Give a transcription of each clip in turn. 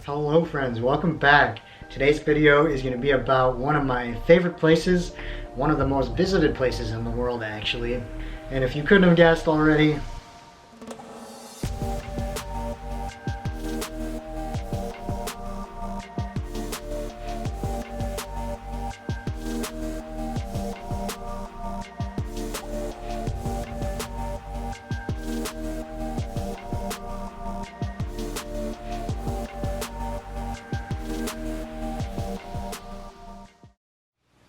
Hello friends, welcome back. Today's video is going to be about one of my favorite places, one of the most visited places in the world actually. And if you couldn't have guessed already,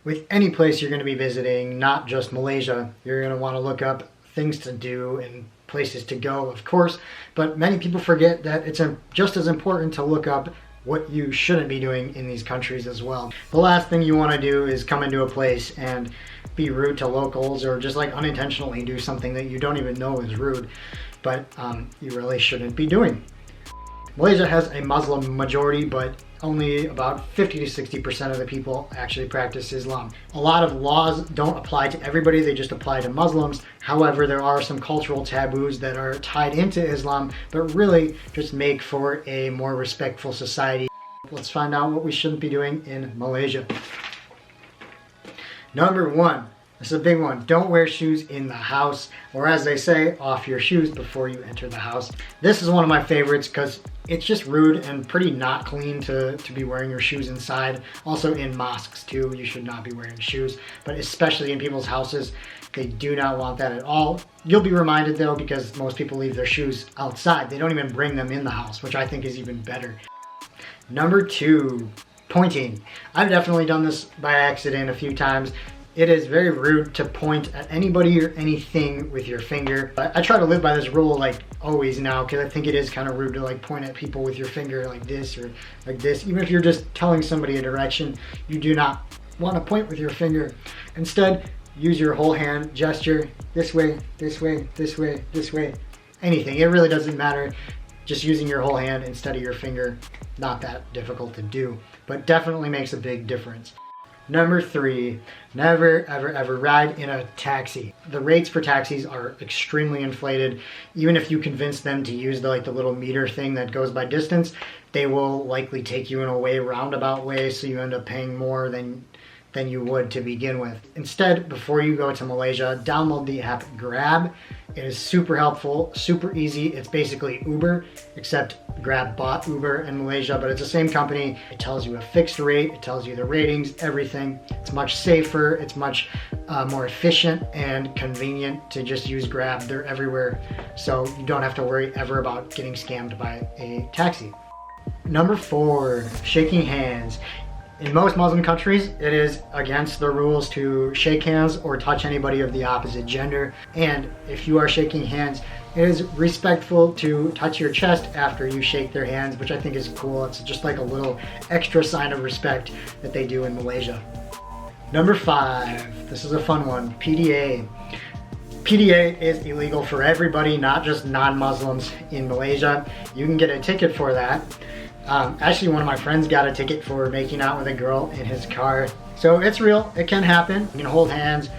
with any place you're going to be visiting, not just Malaysia, you're going to want to look up things to do and places to go, of course, but many people forget that it's just as important to look up what you shouldn't be doing in these countries as well. The last thing you want to do is come into a place and be rude to locals or just like unintentionally do something that you don't even know is rude, but you really shouldn't be doing. Malaysia has a Muslim majority, but only about 50 to 60% of the people actually practice Islam. A lot of laws don't apply to everybody, they just apply to Muslims. However, there are some cultural taboos that are tied into Islam, but really just make for a more respectful society. Let's find out what we shouldn't be doing in Malaysia. Number one, this is a big one. Don't wear shoes in the house, or as they say, off your shoes before you enter the house. This is one of my favorites because it's just rude and pretty not clean to be wearing your shoes inside. Also in mosques too, you should not be wearing shoes, but especially in people's houses, they do not want that at all. You'll be reminded though, because most people leave their shoes outside. They don't even bring them in the house, which I think is even better. Number two, pointing. I've definitely done this by accident a few times. It is very rude to point at anybody or anything with your finger. I try to live by this rule like always now, because I think it is kind of rude to like point at people with your finger like this or like this. Even if you're just telling somebody a direction, you do not want to point with your finger. Instead, use your whole hand gesture. This way, this way, this way, this way. Anything, it really doesn't matter. Just using your whole hand instead of your finger, not that difficult to do, but definitely makes a big difference. Number three, never ever ride in a taxi. The rates for taxis are extremely inflated. Even if you convince them to use the little meter thing that goes by distance, they will likely take you in a roundabout way, so you end up paying more than you would to begin with. Instead, before you go to Malaysia, download the app Grab. It is super helpful, super easy. It's basically Uber, except Grab bought Uber in Malaysia, but it's the same company. It tells you a fixed rate, it tells you the ratings, everything. It's much safer, it's much more efficient and convenient to just use Grab. They're everywhere, so you don't have to worry ever about getting scammed by a taxi. Number four, shaking hands. In most Muslim countries, it is against the rules to shake hands or touch anybody of the opposite gender. And if you are shaking hands, it is respectful to touch your chest after you shake their hands, which I think is cool. It's just like a little extra sign of respect that they do in Malaysia. Number five, this is a fun one, PDA. PDA is illegal for everybody, not just non-Muslims in Malaysia. You can get a ticket for that. Actually, one of my friends got a ticket for making out with a girl in his car. So it's real, it can happen. You can hold hands,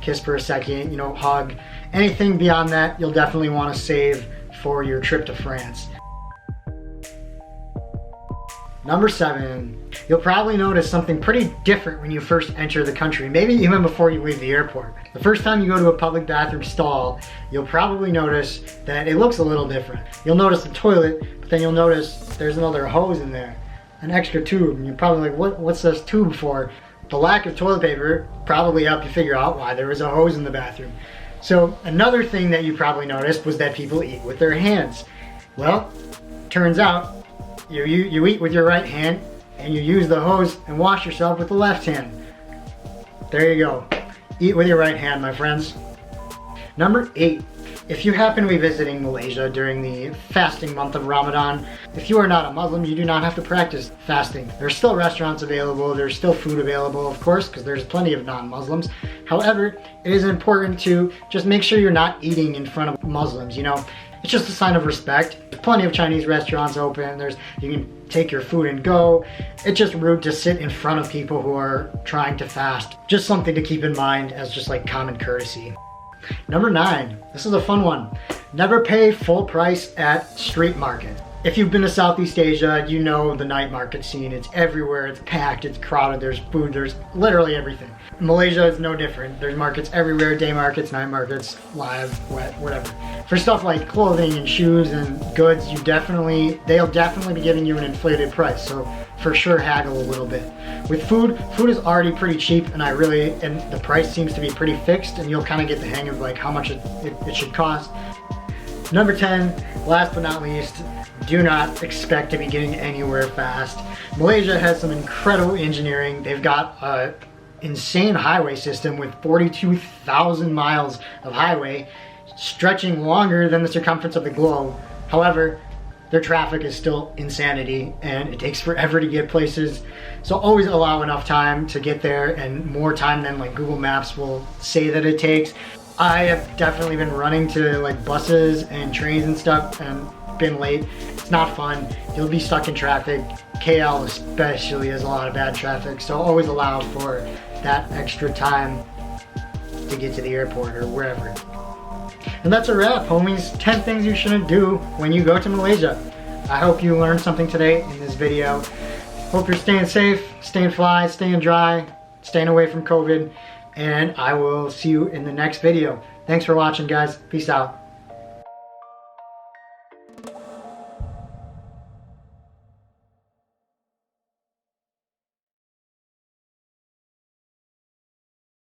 kiss for a second, hug. Anything beyond that, you'll definitely want to save for your trip to France. Number seven, you'll probably notice something pretty different when you first enter the country, maybe even before you leave the airport. The first time you go to a public bathroom stall, you'll probably notice that it looks a little different. You'll notice the toilet, but then you'll notice there's another hose in there, an extra tube, and you're probably like, what's this tube for? The lack of toilet paper probably helped you figure out why there was a hose in the bathroom. So another thing that you probably noticed was that people eat with their hands. Well, turns out you eat with your right hand and you use the hose and wash yourself with the left hand. There you go. Eat with your right hand, my friends. Number eight, if you happen to be visiting Malaysia during the fasting month of Ramadan, if you are not a Muslim, you do not have to practice fasting. There's still restaurants available, there's still food available, of course, because there's plenty of non-Muslims. However, it is important to just make sure you're not eating in front of Muslims, It's just a sign of respect. There's plenty of Chinese restaurants open. You can take your food and go. It's just rude to sit in front of people who are trying to fast. Just something to keep in mind as just like common courtesy. Number 9, this is a fun one. Never pay full price at street market. If you've been to Southeast Asia, you know the night market scene. It's everywhere, it's packed, it's crowded, there's food, there's literally everything. Malaysia is no different. There's markets everywhere, day markets, night markets, live, wet, whatever. For stuff like clothing and shoes and goods, they'll definitely be giving you an inflated price. So for sure haggle a little bit. With food is already pretty cheap, and the price seems to be pretty fixed, and you'll kind of get the hang of like how much it should cost. Number 10, last but not least, do not expect to be getting anywhere fast. Malaysia has some incredible engineering. They've got an insane highway system with 42,000 miles of highway, stretching longer than the circumference of the globe. However, their traffic is still insanity, and it takes forever to get places. So always allow enough time to get there, and more time than like Google Maps will say that it takes. I have definitely been running to like buses and trains and stuff and been late. It's not fun. You'll be stuck in traffic. KL especially has a lot of bad traffic, so always allow for that extra time to get to the airport or wherever. And that's a wrap, homies. 10 things you shouldn't do when you go to Malaysia. I hope you learned something today in this video. Hope you're staying safe, staying fly, staying dry, staying away from COVID, and I will see you in the next video. Thanks for watching, guys. Peace out.